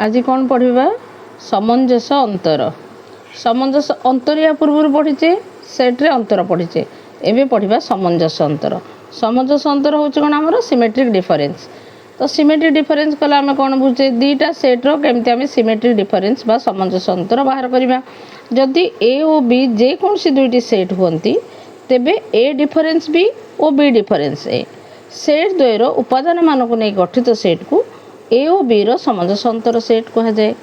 आज कौन पढ़ा सामंजस्य अंतर। सामंजस्य अंतर या पूर्व पढ़ीचे सेट्रे अंतर पढ़ीचे एवं पढ़ा सामंजस्य अंतर। सामंजस्य अंतर हूँ कौन आमर सिमेट्रिक डिफरेन्स। तो सिमेट्रिक डिफरेन्स कले आम कौन बुझे दुईटा सेट्र केमती आम सिमेट्रिक डिफरेन्स बा सामंजस्य अंतर बाहर करवा। जदि ए और बी जेकोसी दुईटी सेट हुंती तेबे ए डिफरेन्स बी और बी डिफरेन्स ए सेट द्वयर उपादान मानक नहीं गठित सेट को ए और बी सामंजस्य अंतर सेट कहुए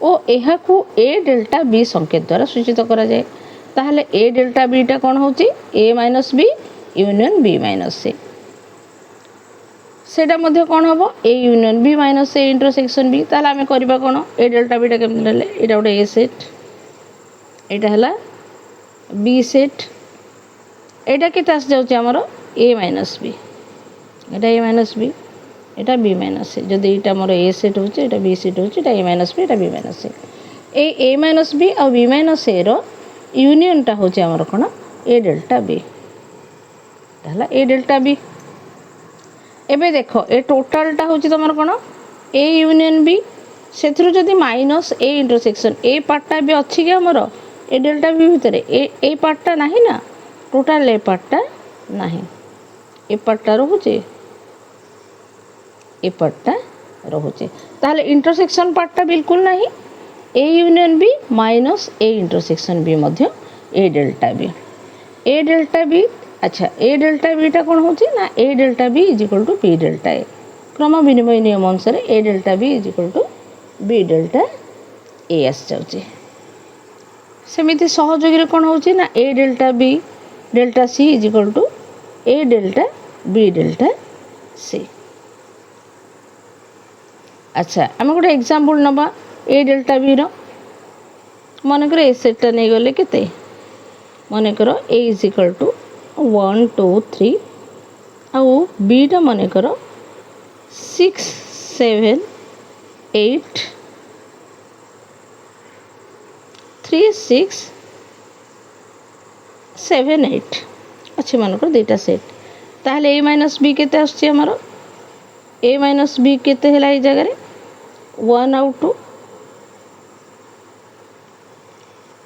और यह ए डेल्टा बी संकेत द्वारा सूचित करा जाए। ताहले ए डेल्टा बीटा कौन होची A minus B union B minus C सेटा मध्य कौन हम A union B minus A intersection B. ताहले आमे करबा कौन ए डेल्टा बीटा केमती ले एटा गोटे ए सेट एटा हला बी सेट एटा केते आस जाउची हमर ए माइनस बी एटा ए माइनस बी एटा बी माइनस ए जदि एटा मोर ए सेट होची एटा बी सेट होची एटा ए माइनस बी एटा बी माइनस ए माइनस बी और बी माइनस ए रो यूनियन टा होची हमर कोन ए डेल्टा बी ताहला ए डेल्टा बी। एबे देखो ए टोटल टा होची तमर कोन ए यूनियन बी सेथरु जदि माइनस ए इंटरसेक्शन ए पार्टटा भी अछि कि हमर ए डेल्टा बी भितर ए पार्टटा नाही ना टोटल ए पार्टटा नाही ए पार्टटा रहूची ए पार्टटा रहूची ताहले इंटरसेक्शन पार्टटा बिल्कुल नाही A union B minus A intersection B मध्य ए डेल्टा बी अच्छा ए डेल्टा बीटा कौन होची ना A delta B is equal to B delta A क्रम विनिमय नियम अनुसार A delta B is equal to B delta A आस जाउची। सेमिति सहयोगी कौन होची ना A delta B delta C is equal to A delta B delta C. अच्छा आम गोटे एग्जांपल नबा ए डेल्टा बी रो मनकर ए सेटटा नहीं गले केते मनकर ए इज इक्वल टू 1 2 3 आउ बीटा मनकर 6 7 8 3 6 7 8 अच्छे मनकर दुईटा सेट ताहले ए माइनस बी केते आछी हमर ए माइनस बी केते हैला ए जगह 1 आउ 2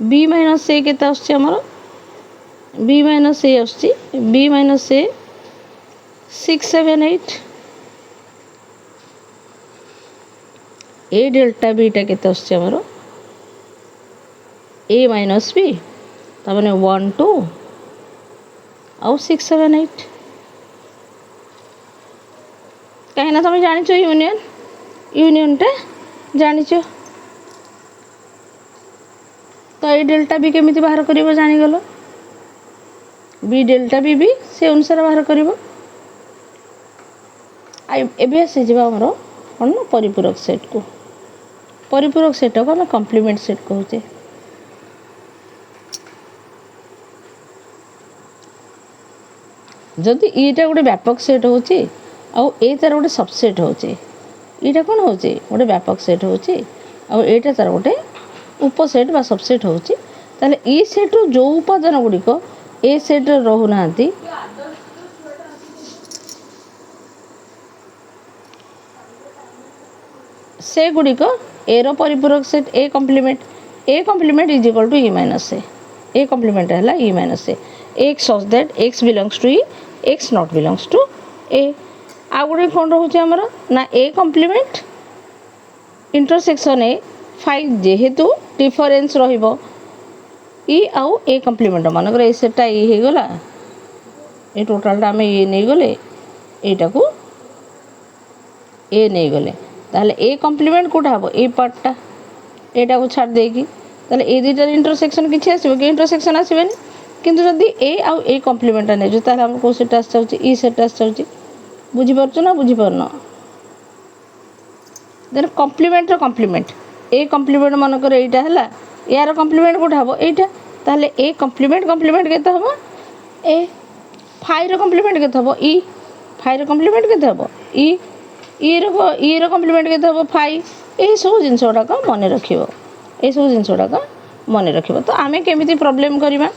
बी माइनस ए केते आछी हमर बी माइनस ए आछी बी माइनस ए 6 7 8 ए डेल्टा बीटा केते आछी हमर ए माइनस बी तमाने 1 2 आउ 6 7 8 कहीं तुम जानिच यूनियन टा जानिच तो ए डेल्टा बी केमिति बाहर करिवो जानिगलो बी डेल्टा बी भी से अनुसार बाहर करिवो। एबे आसी जिबा हमरो कोन परिपूरक सेट को परिपूरक सेट को हम कॉम्प्लीमेंट सेट कहूचे। जदि एटा गोटे व्यापक सेट होची आउ ए तार गोटे सबसेट होची एटा कोन होची गोटे व्यापक सेट होची आउ एटा तार गोटे उपसेट बा सबसेट होची ताले ई सेट रो जो उपादान गुडी को ए सेट रे रहु नांती से गुडी को ए रो परिपूरक set A complement is equal to E minus A complement हैला E minus A x such that x belongs to e x not belongs to a आ गोटे कौन रोचे आमर ना ए कॉम्प्लीमेंट इंटरसेक्शन ए 5 जेहेतु डिफरेन्स रहिबो ई आउ ए कॉम्प्लीमेंट मानकर ए सेटा ए हे गला ए टोटलटा आम ए नहीं गले एटा को ए नहीं गले ताहले ए कॉम्प्लीमेंट कोटा हबो ए पार्टटा एटा को छाड़ देगी ताहले ए दुईटार इंटरसेक्शन किछि आसीबो कि इंटरसेक्शन आसीबेनी किंतु जदि ए आउ ए कॉम्प्लीमेंट ने जो ताहले हम को सेट आस जाउची ई सेट आस जाउची बुझी परछ ना बुझी परनो देन कॉम्प्लीमेंट रो कॉम्प्लीमेंट ए कॉम्प्लीमेंट मन कर एटा हला यार कॉम्प्लीमेंट कोठा हबो एटा ताहले ए कॉम्प्लीमेंट केते हबो ए फाइ रो कॉम्प्लीमेंट केते हबो ई फाइ रो कॉम्प्लीमेंट केते हबो ई रो कॉम्प्लीमेंट केते हबो फाइ ए सब जिंसोडा को मन रखिबो ए सब जिंसोडा को मन रखिबो। तो आमे केमिति प्रॉब्लम करिबा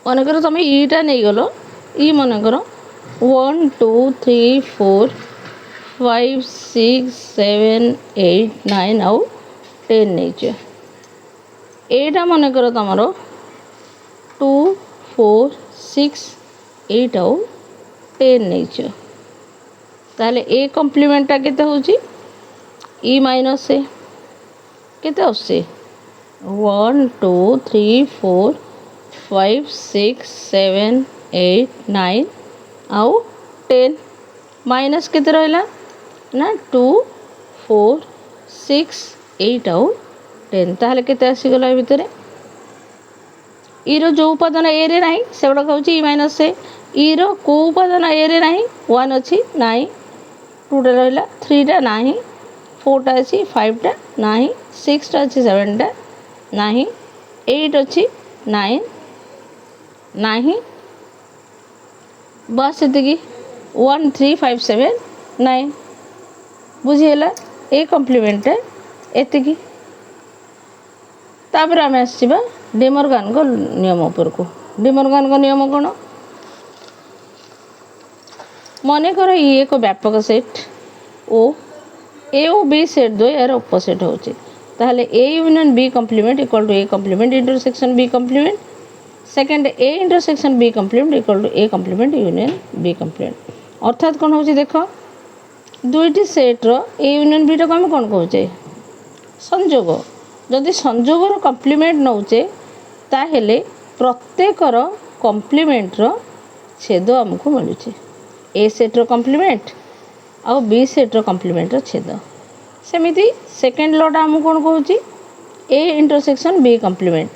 मनकर तुम ईटा नहीं गल ई मनकर 1 2 3 4 5 6 7 8 9 आउ 10 नहीं एटा मन कर तुम 2 4 6 8 आउ 10 नहीं ताले ए कम्प्लीमेंटा केते होची ई माइनस ए केते आसे 1 2 3 4 5 6 7 8 9 आउ 10 माइनस केते रहला ना 2 4 6 8 आउ 10 ताहले केते आसी गला भितरे ई रो जो उपादान ए रे नाही सेबडा कहउची ई माइनस ए ई रो को उपादान ए रे नाही 1 अछि नाही 2 टा रहला 3 टा नाही 4 टा अछि 5 टा नाही 6 टा अछि 7 टा नाही 8 अछि 9 नाही बस एतिकी 1 3 5 7 9 बुझीला ए कम्प्लीमेंट एतिकी तापर आम आसवा डिमॉर्गन को नियम उपर को डिमॉर्गन को नियम कौन मन कर ये एक व्यापक सेट ओ बी सेट दो यार अपोजिट होची ताहले A union B complement equal to A complement intersection B complement second A intersection B complement equal to A complement union B complement अर्थात कौन होची देख दुईटी सेट्र ए यूनियन बी को आम कौन कहे संजोग जदि संजोगर कम्प्लीमेंट नौचे ताहेले प्रत्येकर कम्प्लीमेंटर छेद आमको मिलूचे ए सेट्र कम्प्लीमेंट आउ बी सेट्र कम्प्लीमेंटर छेद सेमिति सेकेंड लटा आमको कौन कहूँ ए इंटरसेक्शन बी कम्प्लीमेंट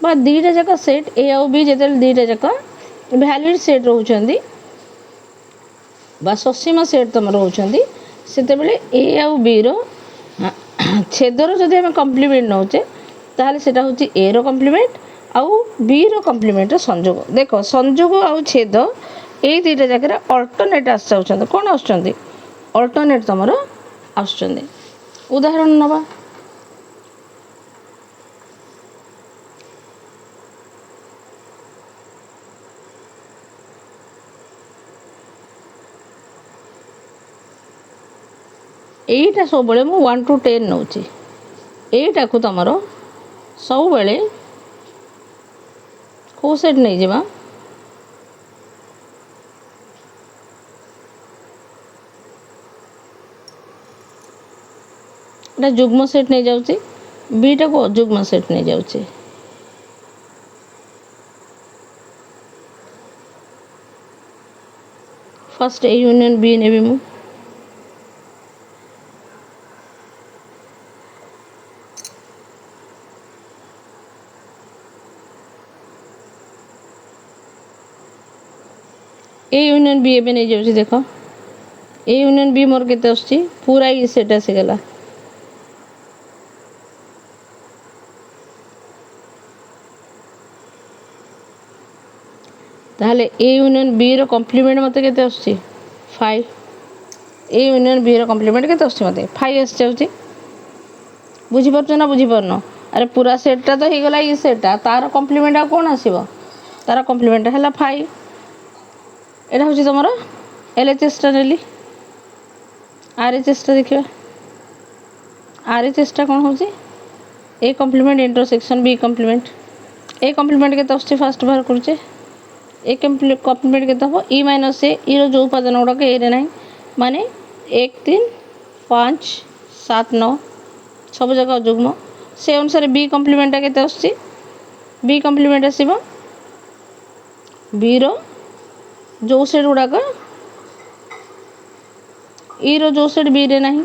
बा दीटा जाक सेट ए आउ बी जो दीटा जाक भैलिड सेट रोचंदी बा ससीमा सेट तुम रोचंदी सेतेबेले ए आउ बी रो छेदर जदि आम कम्प्लीमेंट नौचे ताहले सेटा होची ए रो कम्प्लीमेंट आउ बी रो कम्प्लीमेंट संजोग देख संजोग आउ छेद ए दुईटा जगह अल्टरनेट आस कौन आसुँच अल्टरनेट तुम आसुँच उदाहरण नवा एटा सब बेले मु 1 टू 10 नौची एटा को तमरो सब बेले को सेट नहीं जिमा एटा जुग्म सेट नहीं जाउची बीटा को अजुग्म सेट नहीं जाउची फर्स्ट ए यूनियन बी नेबी मु ए यूनियन बी एबे नहीं जाउची देखो ए यूनियन बी मोर केते आछी पूरा ई सेट आसी गला ताहले ए यूनियन बी रो कम्प्लीमेंट मते केते आछी 5 ए यूनियन बी रो कम्प्लीमेंट केते आछी मते 5 आसी जाउची बुझी परछ ना बुझी परनो अरे पूरा सेटटा तो हे गला ई सेटटा तार कम्प्लीमेंट आ कोन आसीबो तार कम्प्लीमेंट हला 5 एटा हूँ तुम एलएचएस टा नेली आरएचएस टा देखिए आरएचएस टा कौन हूँ A complement intersection B complement A complement के आस फास्ट बाहर करुचे ए कम्प्लीमेंट के हम ई माइनस ए रो उपादान गुड़ाक ए ना माने 1 3 5 7 9 सब जगह जुग्म से अनुसार बी कम्प्लीमेंट के आस बी कम्प्लीमेंट आसब बी रो जो सेट गुड़ाक ई रो जो सेट बी रे नहीं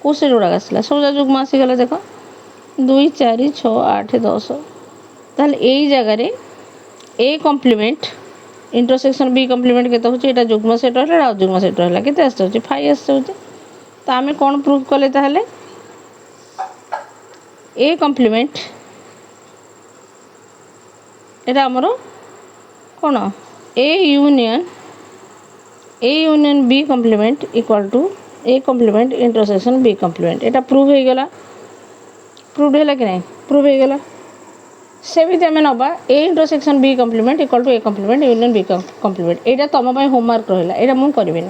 को सेट गुड़ाक आसला सब जुग्म आसीगला देख 2 4 6 8 10 ताहले एई जगह रे A complement intersection B complement केते होची एटा जुग्म सेट रहला आ जुग्म सेट रहला केते आस होची 5 आस होची त आमे कोन प्रूफ कले ताहले ए कम्प्लीमेंट एटा हमरो कोन A union B complement equal to A complement intersection B complement एटा प्रूफ हो गला प्रूफ है कि नहीं प्रूफ हो गला सेमती आम नवा A intersection B complement equal to A complement union B complement एटा तुम होमवर्क रहा यहाँ मुझे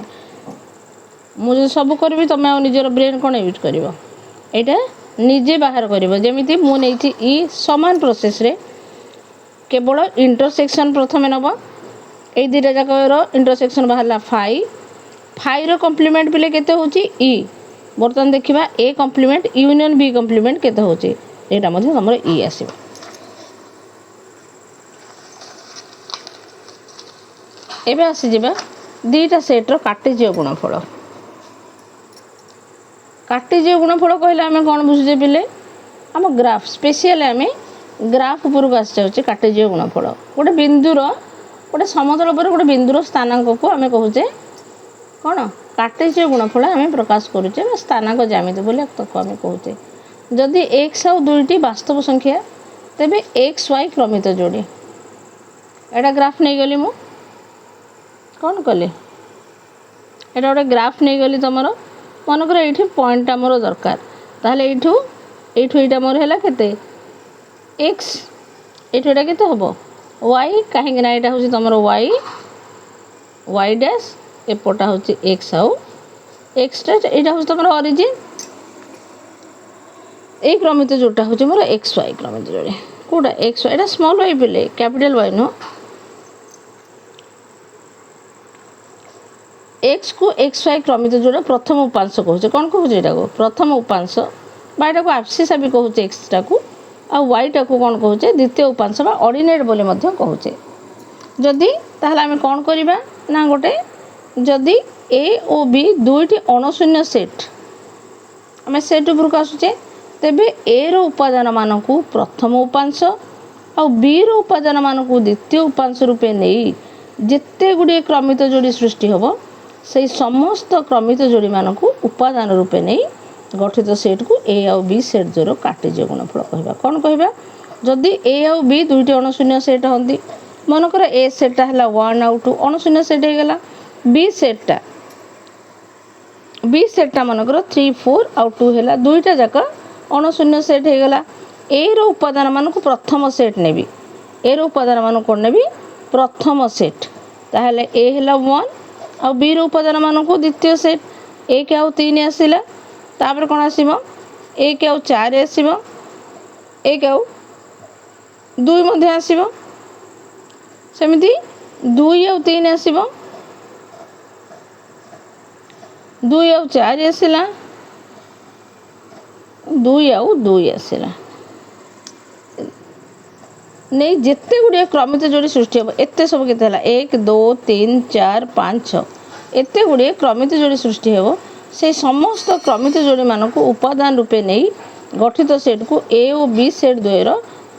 मुझे सब करी तुम आ निजर ब्रेन कौन यूज कर यहाँ निजे बाहर कर जमी मुझे ई सामान प्रोसेस रे केवल इंटरसेक्शन प्रथम नब ये दुटा जाक इंटरसेक्शन बाहर फाइ फाइर कम्प्लीमेंट पिले केते होची ई बर्तमान देखा A complement union B complement केते होची एटा मध्ये हमर ई आसीबो। एबे आसी जिबा दीटा सेट रो कार्टेजीय गुणफल। कार्टेजीय गुणफल कहले आमे कोन बुझुजे पिले हम ग्राफ स्पेशल आमे ग्राफ ऊपर को आसी जाउचे कार्टेजीय गुणफल गोटे बिंदुर गोटे समतल पर गोटे बिंदुर स्थानांक को आमे कहूचे कौन कार्टेजीय गुणफल आम प्रकाश करुचे स्थानांक ज्यामिति बोले ताको आम कहते जदि एक्स आउ दुईटी वास्तव संख्या तेबे एक्स वाई क्रमित जोड़ी एटा ग्राफ नहीं गली मु कौन कली एटा गोटे ग्राफ नहीं गली तुमर मनकर ये पॉइंटा मोर दरकार ताहले एठू एठू मोर है केते एक्स एठू एटा केते हबो वाई कहीं ना यहाँ हूँ तुम वाई वाई डैश एपटा हूँ एक्स आउ एक्स डैश यहाँ हूँ तुम ऑरिजिन ए क्रमित जोटा हूँ मोर एक्स वाई क्रमित जोड़े कौटा एक्स वाई स्मॉल वाई पिले कैपिटल वाई नुह एक्स को एक्स वाई क्रमित जोड़ा प्रथम उपांश कहूँ कौन कहूँ यहाँ को प्रथम उपांश यहाँ को आप्सिसा भी कहूँ एक्सटा को आ वाईटा को कौन कहूँ द्वितीय उपांश बा ऑर्डिनेट बोले कहूँ जदि ताहले आमे कौन करिबा ना गोटे जदि ए और बी दुईटी अणुशून्य सेट आम सेट उपरक आसुचे तेबे ए रो उपादान मान को प्रथम उपांश आ बी रो उपादान मान को द्वितीय उपांश रूपे नहीं जिते गुड़े क्रमित जोड़ी सृष्टि हम से समस्त क्रमित जोड़ी मान को उपादान रूपे नहीं गठित सेट को ए आउ बी सेट जोर कार्टेजीय गुणफल कहबा कौन कहबा जदि ए आउ बी दुईटी अणुशून्य सेट हंती मनकर ए सेटा है 1 आउ 2 अणुशून्य सेट हो गला बी सेटा मनकर 3 4 आउ 2 है दुईटा जाक अणुशून्य सेट हो गला ए रो उपादान मान को प्रथम सेट नेबी ए रो उपादान मान को नेबी प्रथम सेट ताहले ए है 1 आउ बी रो उपादान मान को द्वितीय सेट 1 आउ 3 आसिला तापर कौन आसीबो 1 आउ 4 आसीबो 1 आउ 2 मध्ये आसीबो सेमिति 2 आउ 3 आसीबो 2 आउ 4 आसिला 2 आउ 2 आसिला नहीं जिते गुड़िया क्रमित जोड़ी सृष्टि हम एत सब के 1 2 3 4 5 6 एत गुड़िए क्रमित जोड़ी सृष्टि हम से समस्त क्रमित जोड़ी मान को उपादान रूपे नहीं गठित सेट को ए और बी सेट द्वयर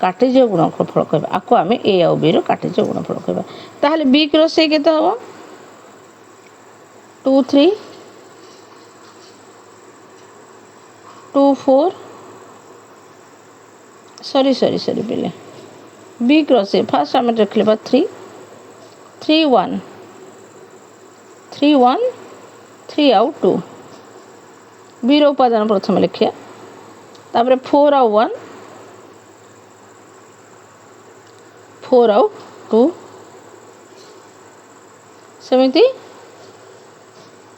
कार्टेजीय गुणफल कहबा आको आमे ए और बी रो कार्टेजीय गुणफल कहबा ताहले बी क्रॉस से केते हबो 2 3 2 4 सॉरी पहले बी क्रॉस से फास्ट आम रख लेबा 3 3 1 3 1 3 आउ 2 बी रो उपादान प्रथम लिखिया तापर 4 आउ 1 4 आउ 2 सेमिति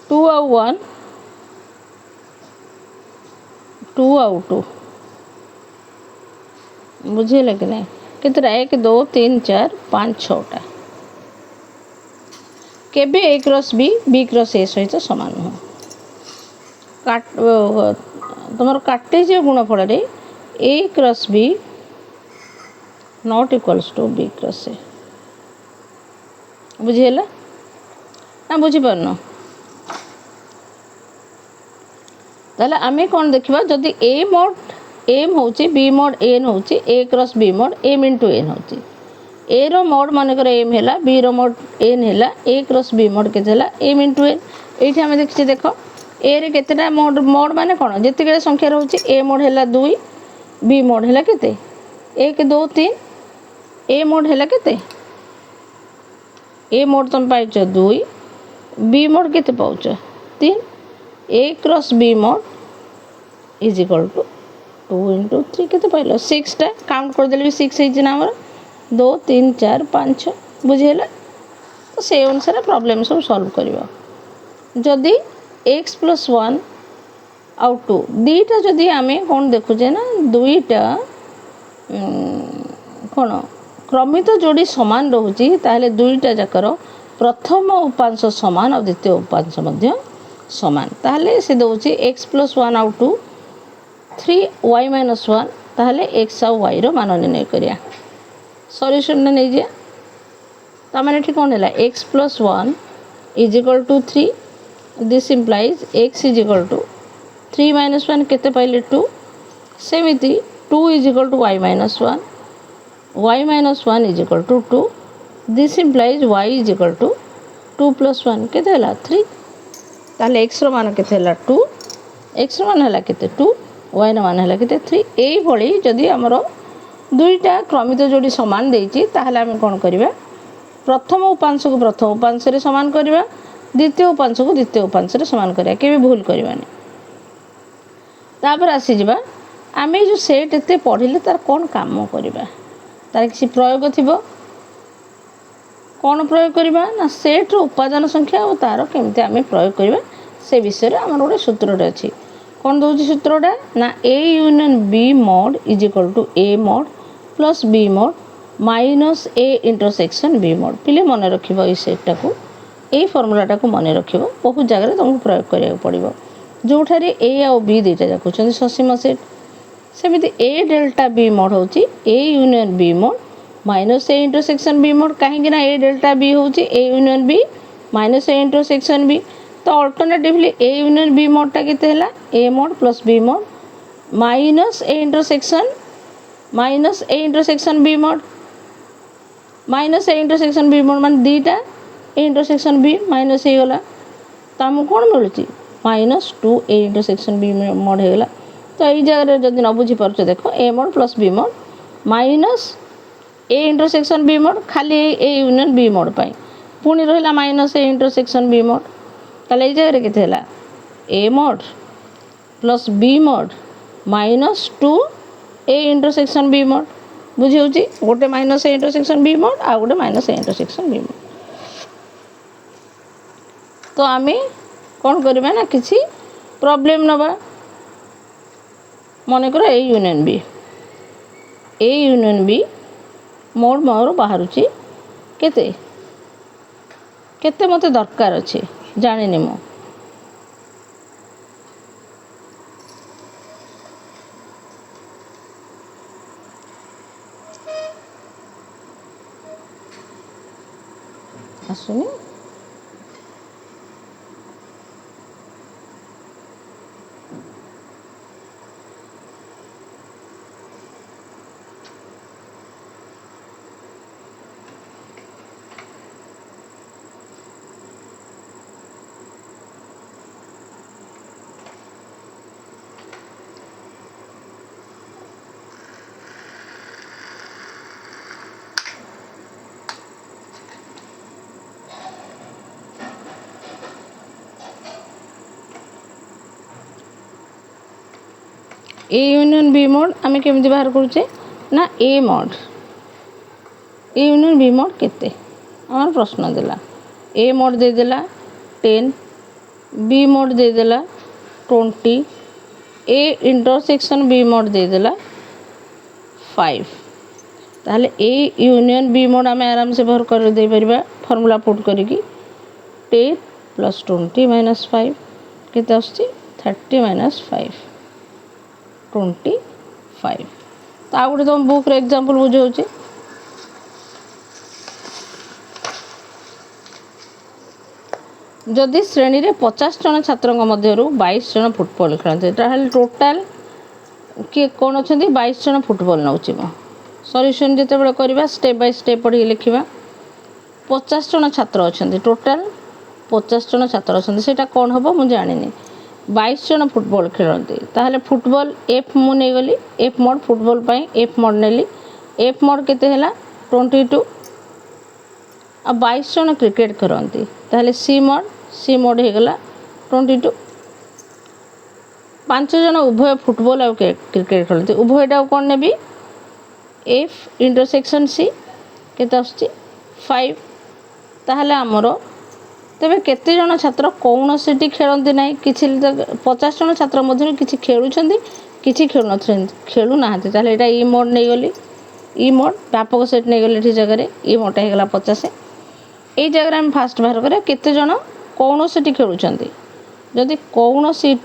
2 आउ 1 2 आउ 2 बुझे लगे ना कितना 1 2 3 4 5 6टा केबे A cross B cross A सहित समान नुह तुम कार्टेजीय गुणफल रे A cross B not equals to B cross A बुझीगला ना बुझीपारन ताहले आमे कौन देखा जदि ए मोड एम होची बी मोड एन होची A cross B mod M into N होची ए रो मोड मानकर एम है बी रो मोड एन है ए क्रॉस बी मोड के एम इंटू एन ये आम देखिए देख ए रे केतेटा मोड मोड माने कौन जिते संख्या रोचे ए मोड है 2 बी मोड है केते 1 2 3 ए मोड है केते ए मोड तुम पाइच 2 बी मोड केते पाउच 3 A cross B mod is equal to 2 into 3 केते पाइल 6टा काउंट कर देले 6 है ना हमर 2 3 4 5 6 बुझेला तो से अनुसार प्रॉब्लम सब सॉल्व करबा जदि एक्स प्लस वन आउ टू दुईटा जदि आम कौन देखुचे ना दुईटा कौन क्रमित जोड़ी समान रोचे ताहले दुईटा जाकर प्रथम उपांश समान और द्वितीय उपांश मध्य समान ताहले से दौर एक्स प्लस वन आउ टू 3y माइनस वन ताहले एक्स आउ वाई मान निर्णय करिया सल्यूशन नहीं जा ताने ये कौन है x plus one is equal to 3 this implies x is equal to 3 minus one केते पाइले 2 सेमिति 2 is equal to y minus one y minus one is equal to 2 this implies y is equal to 2 plus one केते हला 3 ताहले x रो मान केते हला 2 x रो मान हला केते 2 वाई रो मान हला केते 3 एई भली जदि हमरो दुईटा क्रमित जोड़ी समान देइछि ताहले हम कोन करिबा प्रथम उपांश को प्रथम उपांश रे समान करिबा द्वितीय उपांश को द्वितीय उपांश रे समान करिया केबे भूल करिबानी तापर आसी जिबा आमे जो सेट एते पढिले तार कोन काम करिबा तार किसी प्रयोग थिबो कौन प्रयोग करवा ना सेट उपादान संख्या और तार केमती आम प्रयोग करवा से विषय में आम गोटे सूत्र अच्छी कौन दौर सूत्रटा ना A union B mod is equal to A mod plus B mod minus A intersection B mod पिले मन रख सेटा को यही फर्मूलाटा को मन रख बहुत जगह तुमको प्रयोग करा पड़ो जो ए आउ बी दुईटा जाक ससीम सेट सेमती ए डेल्टा बी मॉड हूँ A union B mod minus A intersection B mod कहीं ए डेल्टा बी हूँ A union B minus A intersection B तो अल्टरनेटिवली ए यूनियन बी मोडटा केते हला A mod plus B mod minus A intersection B mod minus A intersection B mod मान दीटा A intersection B minus हो गला तो आमको कौन मिलूँ minus 2 A intersection B mod हो गला तो यही जगह जब न बुझीपार देख A mod plus B mod minus A intersection B mod खाली ए यूनियन बी मोड पाई पुणी रहा minus A intersection B mod ताले जगह केते हला A mod plus B mod minus 2 A intersection B mod बुझी होची गोटे minus A intersection B mod आ गोटे minus A intersection B mod तो आम कौन करवा ना किसी प्रॉब्लम नवा मन कर ए यूनियन बी मोड मोर बाहर केते केते मते दरकार अच्छे जानी मु आसुनी ए यूनियन बी मोड आम केमती बाहर करुचे ना ए यूनियन बी मोड केते आम प्रश्न देला ए मोड देदेला 10 बी मोड देदेला 20 ए इंटरसेक्शन बी मोड देदेला 5 ताहले ए यूनियन बी मोड आम आराम से बाहर कर दे परिबा फॉर्मूला पुट करिकी 10 प्लस 20 माइनस 5 केते आछी 30 माइनस 5 25 तो आ गए तुम बुक एग्जांपल बुझाऊँ जदि श्रेणी रे 50 जन छात्रों मध्य 22 जन फुटबॉल खेलते टोटाल किए कौन अच्छा 22 जन फुटबॉल नौ सल्यूशन जिते करवा स्टेप बाय स्टेप पढ़ी लिखा 50 जन छात्र अच्छा टोटाल 50 जन छात्र अच्छा से कौन हम मुझे जानी 22 जन फुटबॉल खेलते ताहले फुटबॉल एफ मु नहीं गली एफ मोड फुटबॉल पाई एफ मोड नेली एफ मोड केते हला 22 आ 22 जन क्रिकेट करती ताहले सी मोड हो गला 22 5 जन उभय फुटबॉल और क्रिकेट खेलते उभयटा कौन नेबी एफ इंटरसेक्शन सी केते आछी 5 ताहले आमर तेबे केते जन छात्र कौनसी खेलती ना किसी 50 जन छात्र मध्य किसी खेलुंट किसी खेलु ना ताहले ई मोड नहीं गली ई मोड व्यापक सेट नहीं गली जगह ई मोड होगा 50 यही जगह आम फास्ट बाहर करा केते जन कौनसी खेलुंट जदि कौनसी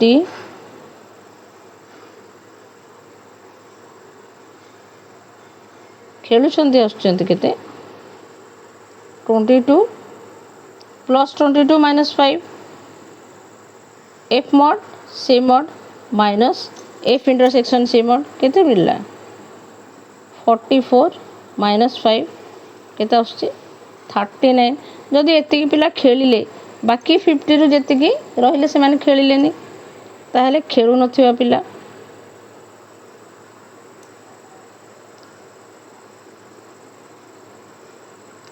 खेलुंट आसुँच केते 22 plus 22 minus 5 F mod C mod minus F intersection C mod केते मिलला 44 माइनस 5 केते आसुची 39 जदि एतिकी पिला खेलिले बाकी 50 रु जेतिकी रहिले से माने खेलिलेनी ताहले खेलु नथिबा पिला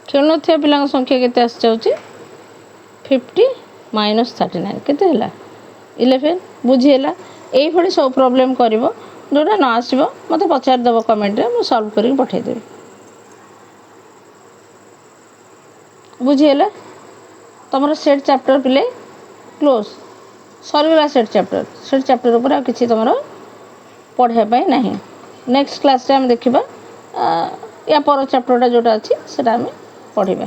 खेलु नथिबा पिला संख्या केते आस जाउची 50 माइनस 39 केते हला 11 बुझीला एई भली सब प्रॉब्लम करिवो जोटा न आसीबो मते पचार दबो कमेंट रे मु सॉल्व करी पठाई देबी बुझीला तुमर सेट चैप्टर पिले क्लोज सरगला सेट चैप्टर ऊपर आ किछि तुमर पढ़े पाई नाही नेक्स्ट क्लास रे हम देखिबा या पर चैप्टरटा जोटा अछि सेटा हम पढ़िबा।